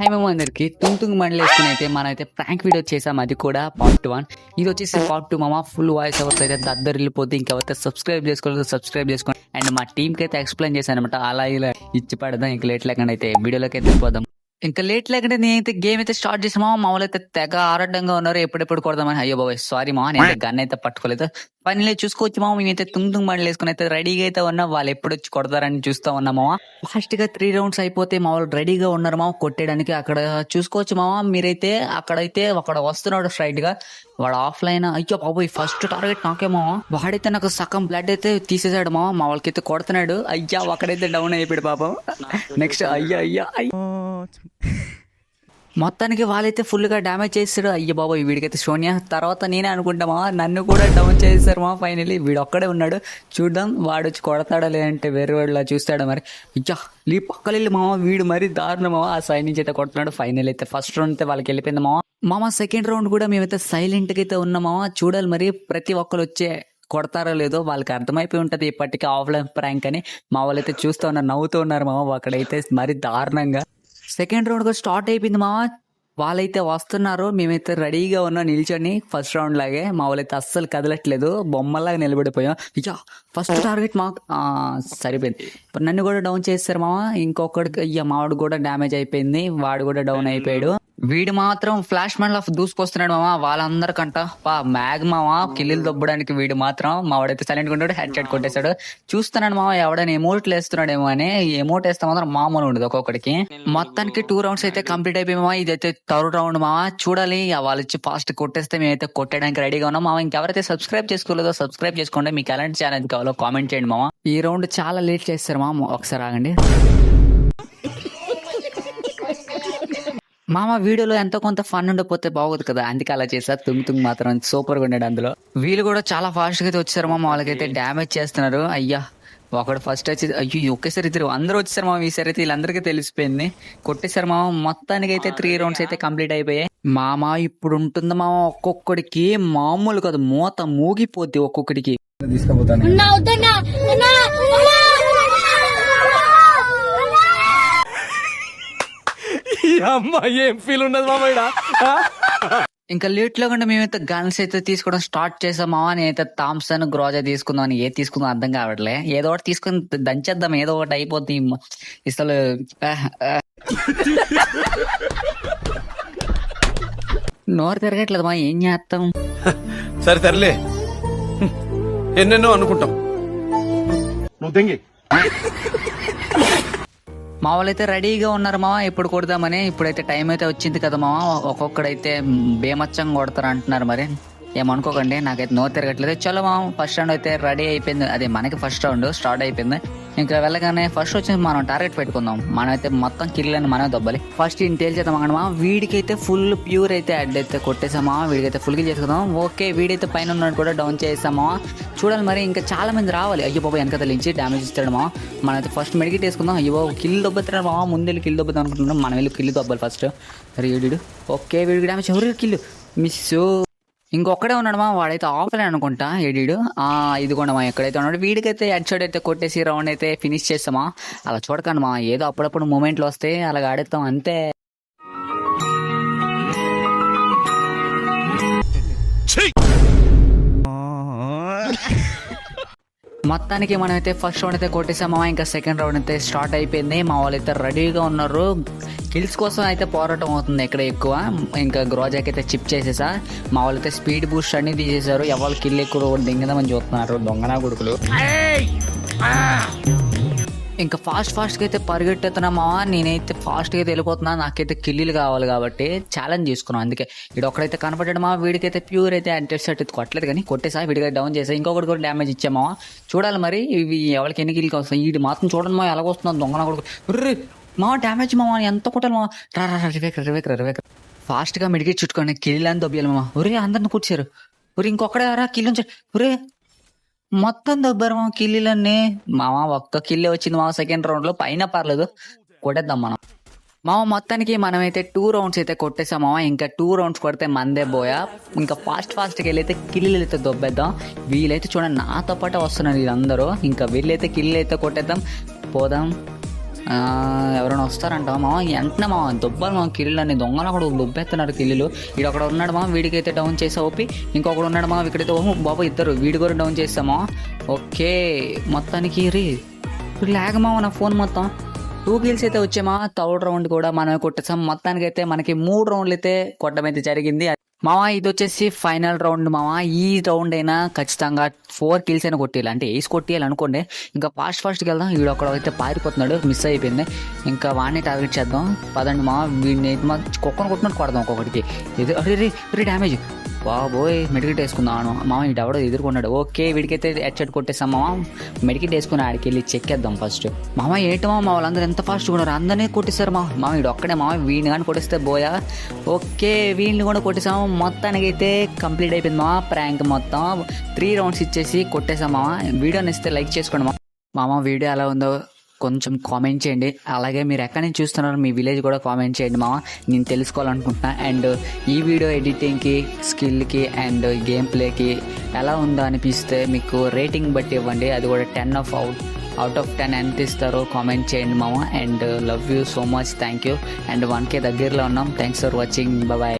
High మేము అందరికి తుంగ్ మండలు వేసుకుని అయితే మనమైతే ప్రాంక్ వీడియో చేసాం. అది కూడా పార్ట్ 1. ఇది వచ్చేసి పార్ట్ 2 మామ. ఫుల్ వాయిస్ ఓవర్స్ అయితే దద్దరు వెళ్ళిపోతే ఇంకెవరైతే సబ్స్క్రైబ్ చేసుకోండి. అండ్ మా టీంకి అయితే ఎక్స్ప్లెయిన్ చేశాను అనమాట. అలా ఇలా ఇచ్చి పడదాం. ఇంక లేట్ లేకుండా అయితే వీడియోలోకి అయితే వెళ్ళిపోదాం. ఇంకా లేట్ లేకుండా నేనైతే గేమ్ అయితే స్టార్ట్ చేసామా. మా వాళ్ళు అయితే తెగ ఆరోగ్యంగా ఉన్నారు. ఎప్పుడెప్పుడు కొడదామని. అయ్యో బాబాయ్ సారీ మా, నేను గన్ అయితే పట్టుకోలేదు. పనిలో చూసుకోవచ్చు మామ. మేమైతే తుంగ్ బండ్లు వేసుకుని అయితే రెడీగా అయితే ఉన్నాం. వాళ్ళు ఎప్పుడు వచ్చి కొడతారని చూస్తా ఉన్నామా. ఫాస్ట్ గా 3 రౌండ్స్ అయిపోతే మా వాళ్ళు రెడీగా ఉన్నారు మామ కొట్టేయడానికి. అక్కడ చూసుకోవచ్చు మామ. మీరైతే అక్కడ వస్తున్నాడు స్ట్రైట్ గా. వాడు ఆఫ్లైన్. అయ్యో బాబోయ్ ఫస్ట్ టార్గెట్ నాకే మామ. వాడైతే నాకు సగం బ్లడ్ అయితే తీసేసాడు మామ. మా వాళ్ళకైతే కొడుతున్నాడు. అయ్యా అక్కడైతే డౌన్ అయిపోయాడు పాపం. నెక్స్ట్ అయ్యా మొత్తానికి వాళ్ళైతే ఫుల్ గా డ్యామేజ్ చేస్తాడు. అయ్య బాబా వీడికైతే సోనియా. తర్వాత నేనే అనుకుంటామా నన్ను కూడా డౌన్ చేస్తారు మా. ఫైనలీ వీడు ఒక్కడే ఉన్నాడు. చూద్దాం వాడు వచ్చి కొడతాడా లేదంటే వేరే వాడిలా చూస్తాడా మరి. అయ్యా ఈ పక్కలెళ్ళి మామ వీడు మరి దారుణమా. ఆ సైడ్ నుంచి అయితే కొడుతున్నాడు. ఫైనల్ అయితే ఫస్ట్ రౌండ్ అయితే వాళ్ళకి వెళ్ళిపోయింది మామ. సెకండ్ రౌండ్ కూడా మేమైతే సైలెంట్ గా అయితే ఉన్నామా. చూడాలి మరి ప్రతి ఒక్కరు వచ్చే కొడతారో లేదో వాళ్ళకి అర్థమైపోయి ఉంటది ఇప్పటికీ ఆఫ్లైన్ ప్రాంక్ అని. మా వాళ్ళైతే చూస్తూ ఉన్నారు, నవ్వుతూ ఉన్నారు మామ. అక్కడైతే మరి దారుణంగా సెకండ్ రౌండ్ కూడా స్టార్ట్ అయిపోయింది మామ. వాళ్ళైతే వస్తున్నారు. మేమైతే రెడీగా ఉన్నాం నిల్చొని. ఫస్ట్ రౌండ్ లాగే మా వాళ్ళైతే అస్సలు కదలట్లేదు. బొమ్మలాగా నిలబడిపోయాం. ఇక ఫస్ట్ టార్గెట్ మాకు సరిపోయింది. నన్ను కూడా డౌన్ చేస్తారు మామ. ఇంకొకడికి మావాడు కూడా డ్యామేజ్ అయిపోయింది. వాడు కూడా డౌన్ అయిపోయాడు. వీడు మాత్రం ఫ్లాష్ మ్యాన్ ఆఫ్ దూసుకొస్తున్నాడు మామ. వాళ్ళందరికంట మ్యాగ్ మామ కిల్లులు దొబ్బడానికి. వీడు మాత్రం మావాడైతే సైలెంట్ గా ఉంటాడు. హెడ్ షాట్ కొట్టేశాడు. చూస్తున్నాడు మామ ఎవడైనా ఎమోట్లు వేస్తున్నాడేమో అని. ఎమోట్ వేస్తే మాత్రం మామూలు ఉండదు ఒక్కొక్కడికి. మొత్తానికి 2 రౌండ్స్ అయితే కంప్లీట్ అయిపోయి మామ. ఇదైతే థర్డ్ రౌండ్ మామ. చూడాలి వాళ్ళు వచ్చి ఫాస్ట్ కొట్టేస్తే మేమైతే కొట్టడానికి రెడీగా ఉన్నాం మామ. ఇంకెవరైతే సబ్స్క్రైబ్ చేసుకోలేదో సబ్స్క్రైబ్ చేసుకోండి. మీకు ఎలాంటి ఛానల్ కావాలో కామెంట్ చేయండి మామ. ఈ రౌండ్ చాలా లేట్ చేస్తారు మామ. ఒకసారి ఆగండి మామ. వీడియోలో ఎంతో కొంత ఫన్ ఉండకపోతే బాగోదు కదా, అందుకే అలా చేశారు. తుంగ్ మాత్రం సూపర్ గా ఉన్నాడు అందులో. వీళ్ళు కూడా చాలా ఫాస్ట్ గా అయితే వచ్చారు మామ. వాళ్ళకైతే డ్యామేజ్ చేస్తున్నారు. అయ్యా ఒకడు ఫస్ట్ వచ్చి అయ్యో ఒకేసారి ఇద్దరు అందరూ వచ్చేసారు మామ. ఈసారి అయితే వీళ్ళందరికీ తెలిసిపోయింది. కొట్టేశారు మామ. మొత్తానికి అయితే 3 రౌండ్స్ అయితే కంప్లీట్ అయిపోయాయి మామ. ఇప్పుడు ఉంటుంది మామ ఒక్కొక్కడికి మామూలు కాదు, మూత మూగిపోద్ది ఒక్కొక్కడికి. తీసుకుపోతాను ఏం ఫీల్ ఉన్నది మామ. ఇంకా లేట్ లో కూడా మేమైతే గన్స్ అయితే తీసుకోవడం స్టార్ట్ చేసామా. నేనైతే థామ్సన్ గ్రోజా తీసుకుందాం అని ఏది తీసుకుందాం అర్థం కావట్లే. ఏదో ఒకటి తీసుకుని దంచేద్దాం, ఏదో ఒకటి అయిపోద్ది అసలు. నోరు తిరగట్లేదు మా. ఏం చేస్తాం సరే తరలే, ఎన్నెన్నో అనుకుంటాం. నువ్వు తెంగి మా వాళ్ళైతే రెడీగా ఉన్నారు మామ ఎప్పుడు కొడదామని. ఇప్పుడైతే టైం అయితే వచ్చింది కదా మామ. ఒక్కొక్కడైతే బేమచ్చంగా కొడతారు అంటున్నారు. మరి ఏమనుకోకండి, నాకైతే నో తిరగట్లేదు. చలో మామ ఫస్ట్ రౌండ్ అయితే రెడీ అయిపోయింది. అదే మనకి ఫస్ట్ రౌండ్ స్టార్ట్ అయిపోయింది. ఇంకా వెళ్ళగానే ఫస్ట్ వచ్చి మనం టార్గెట్ పెట్టుకుందాం. మనమైతే మొత్తం కిల్లని మనమే దొబ్బాలి. ఫస్ట్ ఈయన తేల్చేద్దాం అన్నమా. వీడికైతే ఫుల్ ప్యూర్ అయితే అడ్ అయితే కొట్టేసామా. వీడికైతే ఫుల్ కిల్ చేసుకుందాం. ఓకే వీడైతే పైన ఉన్నాడు కూడా డౌన్ చేసామా. చూడాలి మరి ఇంకా చాలా మంది రావాలి. అయ్యో బాబా వెనక తలించి డ్యామేజ్ ఇస్తాడు మా. మనమైతే ఫస్ట్ మెడికేట్ వేసుకుందాం. అయ్యో కిల్ దొబ్బుతాడు మా. ముందెళ్ళి కిల్ దొబ్బుతాం అనుకుంటున్నాం. మనం వెళ్ళి కిల్ దొబ్బాలి ఫస్ట్. అరే వీడు ఓకే వీడికి డ్యామేజ్ ఎవరు కిల్ మిస్. ఇంకొక్కడే ఉన్నాడు మా. వాడైతే ఆఫ్లైన్ అనుకుంటా ఏడీడు. ఇది కూడా మా ఎక్కడైతే ఉన్నాడు. వీడికైతే హెడ్ షాట్ అయితే కొట్టేసి రౌండ్ అయితే ఫినిష్ చేస్తామా. అలా చూడకండి మా, ఏదో అప్పుడప్పుడు మూమెంట్లు వస్తాయి అలాగ ఆడేస్తాం అంతే. మొత్తానికి మనమైతే ఫస్ట్ రౌండ్ అయితే కొట్టేసామా. ఇంకా సెకండ్ రౌండ్ అయితే స్టార్ట్ అయిపోయింది. మా వాళ్ళైతే రెడీగా ఉన్నారు. కిల్స్ కోసం అయితే పోరాటం అవుతుంది ఇక్కడ ఎక్కువ. ఇంకా గ్రోజాకి అయితే చిప్ చేసేసా. మా వాళ్ళైతే స్పీడ్ బూస్ట్ అన్ని తీసేశారు. ఎవరు కిల్ ఎక్కువ దింగదామని చూస్తున్నారు దొంగనా కొడుకులు. ఇంకా ఫాస్ట్ గా అయితే పరిగెట్టేస్తున్నామా. నేనైతే ఫాస్ట్ గా అయితే వెళ్ళిపోతున్నా. నాకైతే కిల్లీలు కావాలి కాబట్టి ఛాలెంజ్ చేసుకున్నాను. అందుకే వీడు ఒక్కడైతే కనపడ్డాడు మా. వీడికైతే ప్యూర్ అయితే అంటెడ్ షర్ట్ అయితే కొట్టలేదు కానీ కొట్టేసా. వీడికి డౌన్ చేసా. ఇంకొకటి కూడా డ్యామేజ్ ఇచ్చామా. చూడాలి మరి ఇవి ఎవరికి ఎన్ని కిల్కి వస్తాయి. వీడి మాత్రం చూడండి మా ఎలాగొస్తున్నాను దొంగనా కొడుకు. మా డ్యామేజ్ మా ఎంత కొట్టాలి మా. రివేక్ ఫాస్ట్ గా మెడికేట్ చుట్టుకోండి. కిల్ అని దొబ్బేయాలి మా. ఒరే అందరిని కూర్చారు. ఒరే ఇంకొకడే రా కిల్ ఉంచారు. ఒరే మొత్తం దొబ్బారు మా కిల్లీలన్నీ. మామ ఒక్క కిల్లే వచ్చింది మా సెకండ్ రౌండ్ లో. పైన పర్లేదు కొట్టేద్దాం మనం మామ. మొత్తానికి మనమైతే 2 రౌండ్స్ అయితే కొట్టేసాం మామ. ఇంకా 2 రౌండ్స్ కొడితే మందే పోయా. ఇంకా ఫాస్ట్గా వెళ్ళైతే కిల్లీలు అయితే దొబ్బేద్దాం. వీళ్ళైతే చూడండి నాతో పాటు వస్తున్నారు వీళ్ళందరూ. ఇంకా వీళ్ళైతే కిల్లు అయితే కొట్టేద్దాం పోదాం. ఎవరైనా వస్తారంట మామ, వెంటనే మామ దొబ్బాలి మామ కిల్లు అని. దొంగలు అక్కడ దొబ్బెత్తున్నారు కిల్లులు. వీడు అక్కడ ఉన్నాడు మామ, వీడికైతే డౌన్ చేసా ఓపి. ఇంకొకడు ఉన్నాడు మామ ఇక్కడైతే. ఓహో బాబా ఇద్దరు, వీడి కూడా డౌన్ చేస్తామా. ఓకే మొత్తానికి రీ లాగ్ మామ నా ఫోన్ మొత్తం. 2 kills అయితే వచ్చామా. థర్డ్ రౌండ్ కూడా మనమే కొట్టేసాం. మొత్తానికి అయితే మనకి 3 రౌండ్లు అయితే కొట్టడం అయితే జరిగింది మావా. ఇది వచ్చేసి ఫైనల్ రౌండ్ మావా. ఈ రౌండ్ అయినా ఖచ్చితంగా 4 kills అయినా కొట్టేయాలి, అంటే వేసి కొట్టేయాలి అనుకోండి. ఇంకా ఫాస్ట్కి వెళ్దాం. వీడు అక్కడ అయితే పారిపోతున్నాడు, మిస్ అయిపోయింది. ఇంకా వాడిని టార్గెట్ చేద్దాం పదండి మావా. వీడిని మా కుక్కను కొట్టినట్టు కొడదాం ఒక్కొక్కడికి. ఇది అరే డ్యామేజ్ బాబోయ్. మెడికెట్ వేసుకుందాం మామ. ఇటు ఎవడో ఎదుర్కొన్నాడు. ఓకే వీడికైతే హెడ్షాట్ కొట్టేస్తాం మామ. మెడికెట్ వేసుకుని ఆడికి వెళ్ళి చెక్కేద్దాం ఫస్ట్. మామ ఏంటి మామ వాళ్ళందరూ ఎంత ఫాస్ట్గా ఉన్నారు, అందరినీ కొట్టేశారు మామ. వీడు ఒక్కడే మామ, వీడిని కానీ కొట్టేస్తే బోయా. ఓకే వీడిని కూడా కొట్టేసాము. మొత్తానికి అయితే కంప్లీట్ అయిపోయింది మామ ప్రాంక్ మొత్తం. 3 rounds ఇచ్చేసి కొట్టేసాం మామ. వీడియోని ఇస్తే లైక్ చేసుకోండి మామ. వీడియో ఎలా ఉందో కొంచెం కామెంట్ చేయండి. అలాగే మీరు ఎక్కడి నుంచి చూస్తున్నారో మీ విలేజ్ కూడా కామెంట్ చేయండి మామ, నేను తెలుసుకోవాలనుకుంటున్నా. అండ్ ఈ వీడియో ఎడిటింగ్కి, స్కిల్కి అండ్ గేమ్ ప్లేకి ఎలా ఉందో అనిపిస్తే మీకు రేటింగ్ బట్టి ఇవ్వండి. అది కూడా 10 out of 10 ఎంత ఇస్తారో కామెంట్ చేయండి మామ. And love you so much, thank you. And 1K దగ్గరలో ఉన్నాం. Thanks for watching, bye.